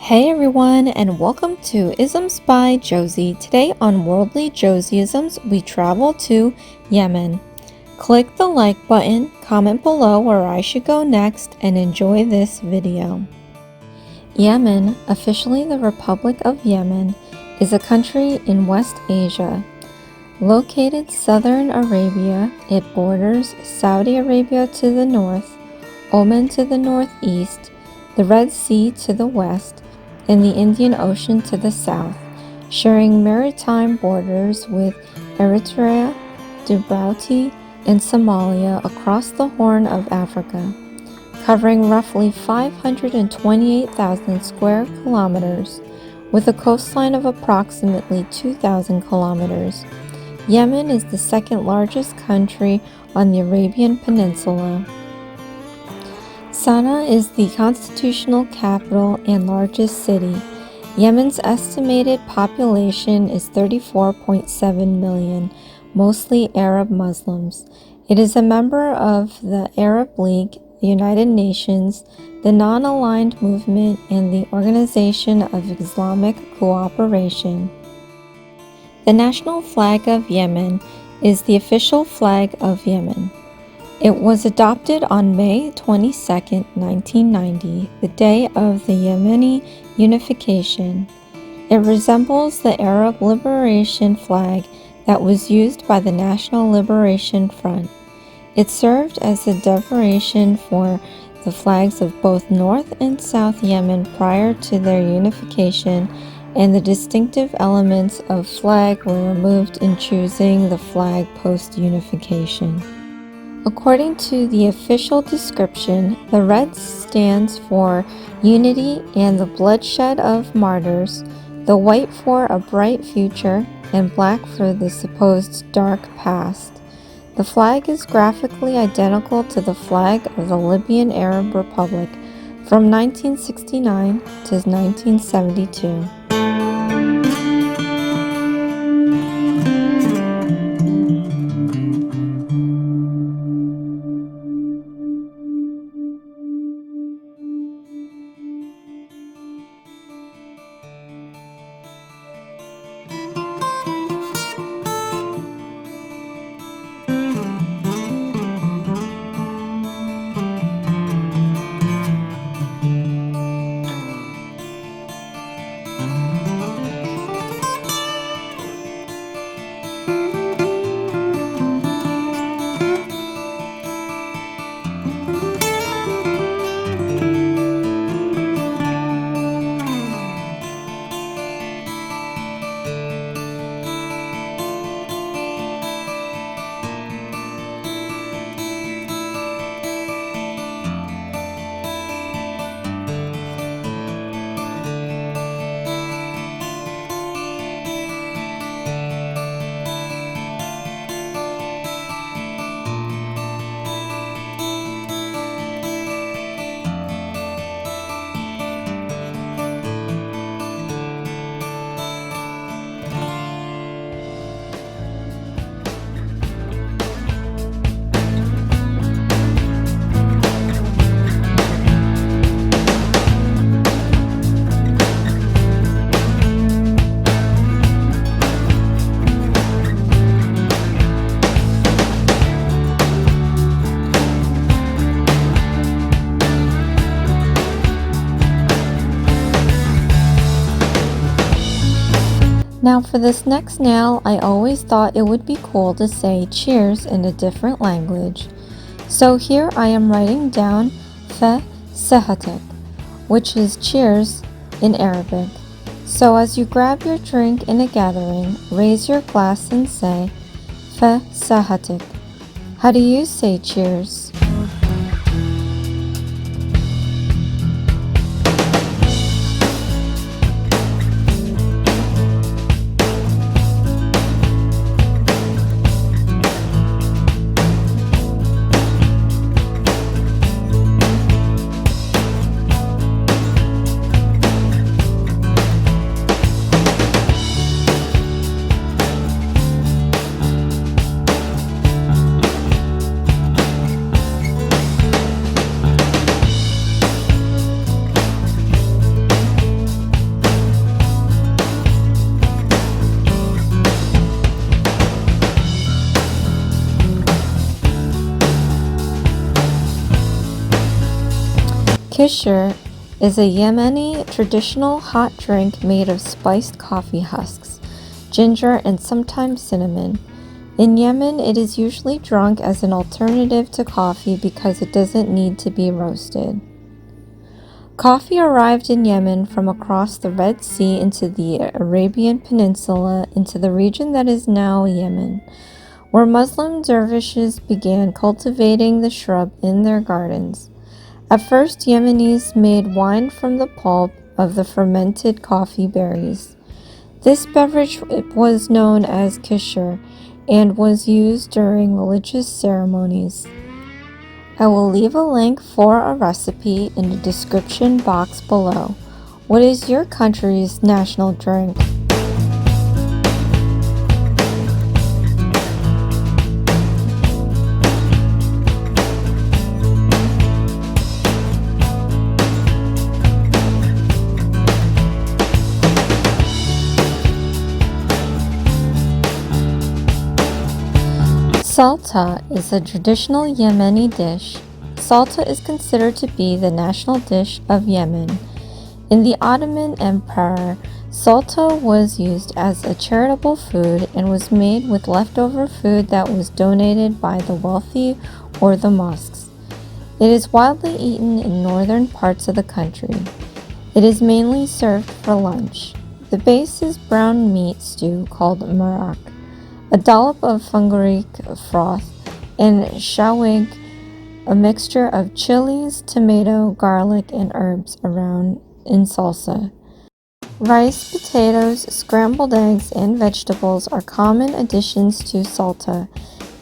Hey everyone, and welcome to Isms by Josie. Today on Worldly Josieisms, we travel to Yemen. Click the like button, comment below where I should go next, and enjoy this video. Yemen, officially the Republic of Yemen, is a country in West Asia. Located southern Arabia, it borders Saudi Arabia to the north, Oman to the northeast, the Red Sea to the west, and the Indian Ocean to the south, sharing maritime borders with Eritrea, Djibouti, and Somalia across the Horn of Africa, covering roughly 528,000 square kilometers, with a coastline of approximately 2,000 kilometers. Yemen is the second largest country on the Arabian Peninsula. Sana'a is the constitutional capital and largest city. Yemen's estimated population is 34.7 million, mostly Arab Muslims. It is a member of the Arab League, the United Nations, the Non-Aligned Movement, and the Organization of Islamic Cooperation. The national flag of Yemen is the official flag of Yemen. It was adopted on May 22, 1990, the day of the Yemeni unification. It resembles the Arab Liberation flag that was used by the National Liberation Front. It served as a decoration for the flags of both North and South Yemen prior to their unification, and the distinctive elements of flag were removed in choosing the flag post-unification. According to the official description, the red stands for unity and the bloodshed of martyrs, the white for a bright future, and black for the supposed dark past. The flag is graphically identical to the flag of the Libyan Arab Republic from 1969 to 1972. Now for this next nail, I always thought it would be cool to say cheers in a different language. So here I am writing down Sahetek, which is cheers in Arabic. So as you grab your drink in a gathering, raise your glass and say Sahetek. How do you say cheers? Qishr is a Yemeni traditional hot drink made of spiced coffee husks, ginger, and sometimes cinnamon. In Yemen, it is usually drunk as an alternative to coffee because it doesn't need to be roasted. Coffee arrived in Yemen from across the Red Sea into the Arabian Peninsula into the region that is now Yemen, where Muslim dervishes began cultivating the shrub in their gardens. At first, Yemenis made wine from the pulp of the fermented coffee berries. This beverage was known as Qishr and was used during religious ceremonies. I will leave a link for a recipe in the description box below. What is your country's national drink? Saltah is a traditional Yemeni dish. Saltah is considered to be the national dish of Yemen. In the Ottoman Empire, saltah was used as a charitable food and was made with leftover food that was donated by the wealthy or the mosques. It is widely eaten in northern parts of the country. It is mainly served for lunch. The base is brown meat stew called maraq, a dollop of fenugreek froth, and shawig, a mixture of chilies, tomato, garlic, and herbs around in salsa. Rice, potatoes, scrambled eggs, and vegetables are common additions to saltah.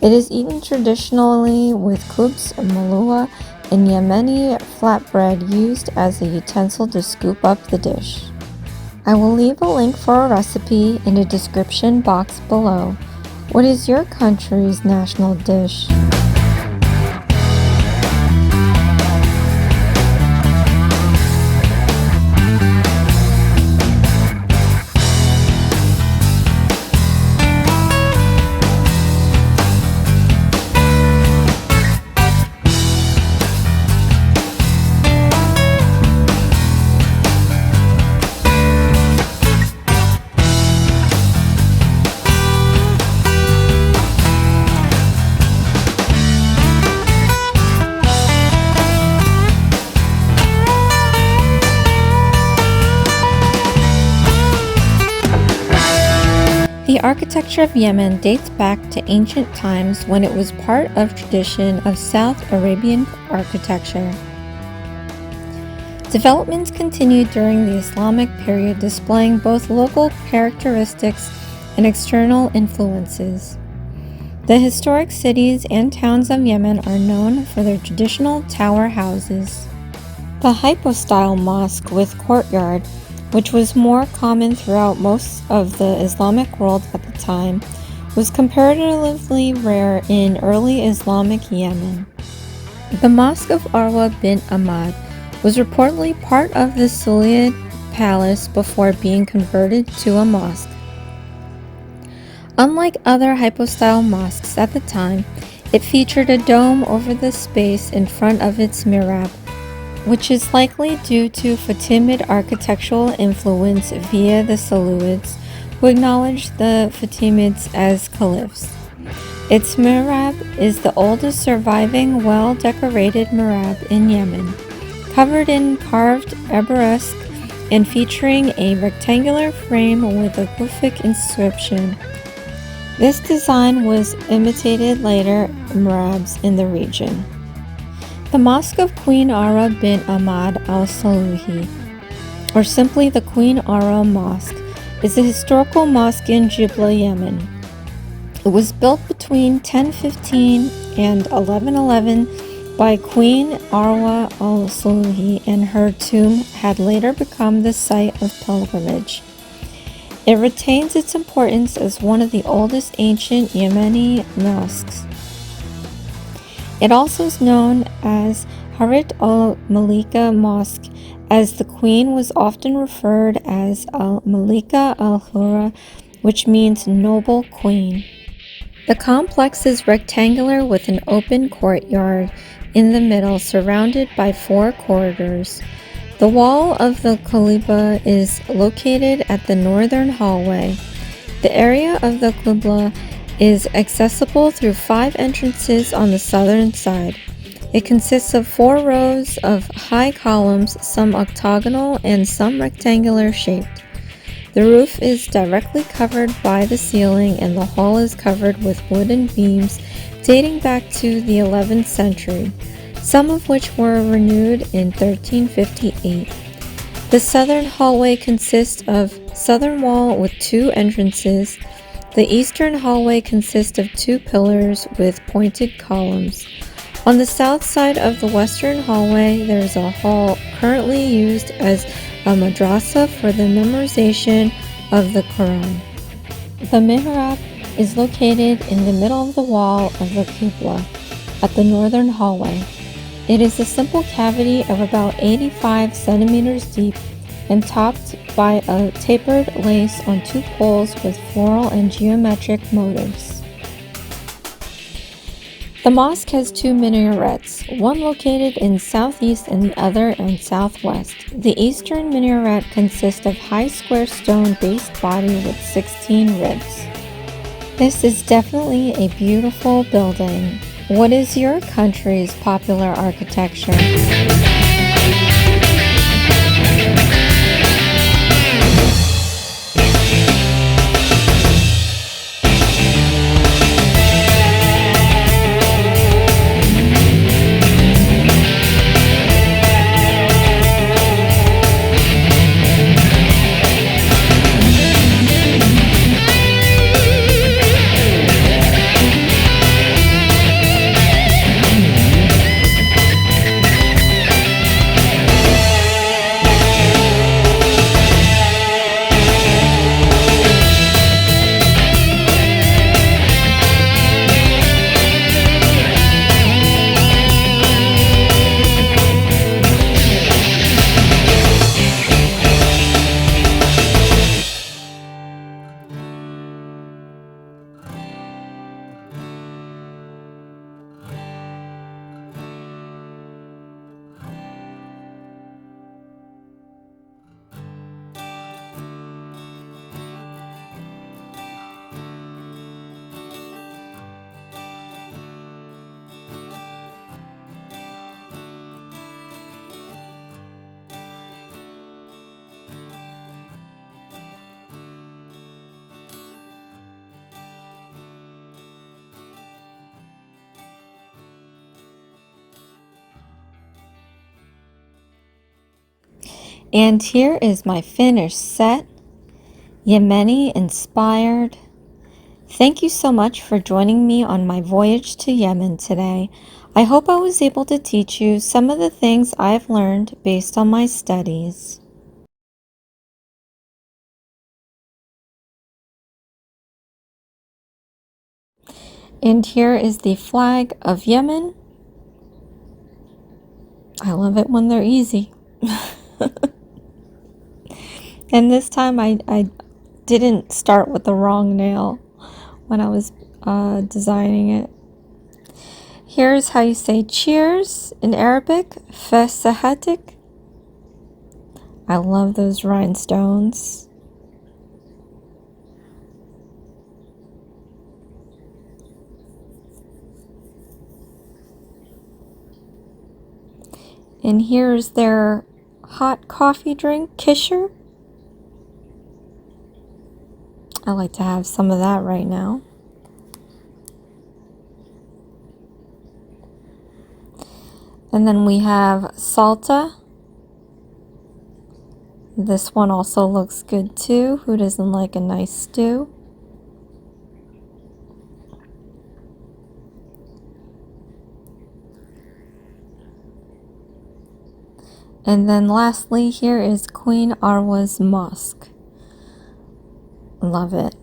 It is eaten traditionally with khubz, malua, and Yemeni flatbread used as a utensil to scoop up the dish. I will leave a link for a recipe in the description box below. What is your country's national dish? The architecture of Yemen dates back to ancient times when it was part of tradition of South Arabian architecture. Developments continued during the Islamic period, displaying both local characteristics and external influences. The historic cities and towns of Yemen are known for their traditional tower houses. The hypostyle mosque with courtyard, which was more common throughout most of the Islamic world at the time, was comparatively rare in early Islamic Yemen. The Mosque of Arwa bin Ahmad was reportedly part of the Suliyid palace before being converted to a mosque. Unlike other hypostyle mosques at the time, it featured a dome over the space in front of its mihrab, which is likely due to Fatimid architectural influence via the Saluids, who acknowledged the Fatimids as caliphs. Its mihrab is the oldest surviving well-decorated mihrab in Yemen, covered in carved arabesque and featuring a rectangular frame with a Kufic inscription. This design was imitated later mihrabs in the region. The Mosque of Queen Arwa bin Ahmad al-Saluhi, or simply the Queen Arwa Mosque, is a historical mosque in Jubla, Yemen. It was built between 1015 and 1111 by Queen Arwa al-Saluhi, and her tomb had later become the site of pilgrimage. It retains its importance as one of the oldest ancient Yemeni mosques. It also is known as Harit al-Malika Mosque, as the queen was often referred as al-Malika al-Hura, which means noble queen. The complex is rectangular with an open courtyard in the middle, surrounded by 4 corridors. The wall of the Qibla is located at the northern hallway. The area of the Qibla is accessible through 5 entrances on the southern side. It consists of 4 rows of high columns, some octagonal and some rectangular shaped. The roof is directly covered by the ceiling, and the hall is covered with wooden beams dating back to the 11th century, some of which were renewed in 1358. The southern hallway consists of southern wall with 2 entrances. The eastern hallway consists of 2 pillars with pointed columns. On the south side of the western hallway, there is a hall currently used as a madrasa for the memorization of the Quran. The mihrab is located in the middle of the wall of the Qibla, at the northern hallway. It is a simple cavity of about 85 centimeters deep and topped by a tapered lace on 2 poles with floral and geometric motifs. The mosque has 2 minarets, one located in southeast and the other in southwest. The eastern minaret consists of high square stone based body with 16 ribs. This is definitely a beautiful building. What is your country's popular architecture? And here is my finished set, Yemeni inspired. Thank you so much for joining me on my voyage to Yemen today. I hope I was able to teach you some of the things I've learned based on my studies. And here is the flag of Yemen. I love it when they're easy. And this time I didn't start with the wrong nail when I was designing it. Here's how you say cheers in Arabic, Fe Sahetek. I love those rhinestones. And here's their hot coffee drink, Qishr. I like to have some of that right now. And then we have Saltah. This one also looks good too. Who doesn't like a nice stew? And then lastly, here is Queen Arwa's Mosque. Love it.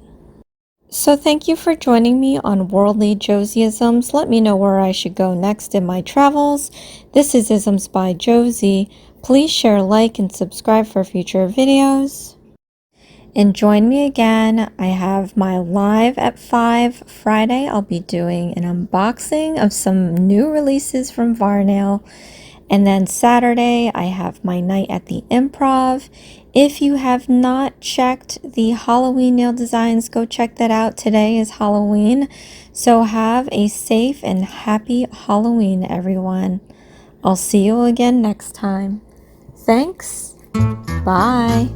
So thank you for joining me on Worldly Josieisms. Let me know where I should go next in my travels. This is Isms by Josie. Please share, like, and subscribe for future videos. And join me again. I have my live at 5 Friday. I'll be doing an unboxing of some new releases from Varnail. And then Saturday, I have my night at the Improv. If you have not checked the Halloween nail designs, go check that out. Today is Halloween. So have a safe and happy Halloween, everyone. I'll see you again next time. Thanks. Bye.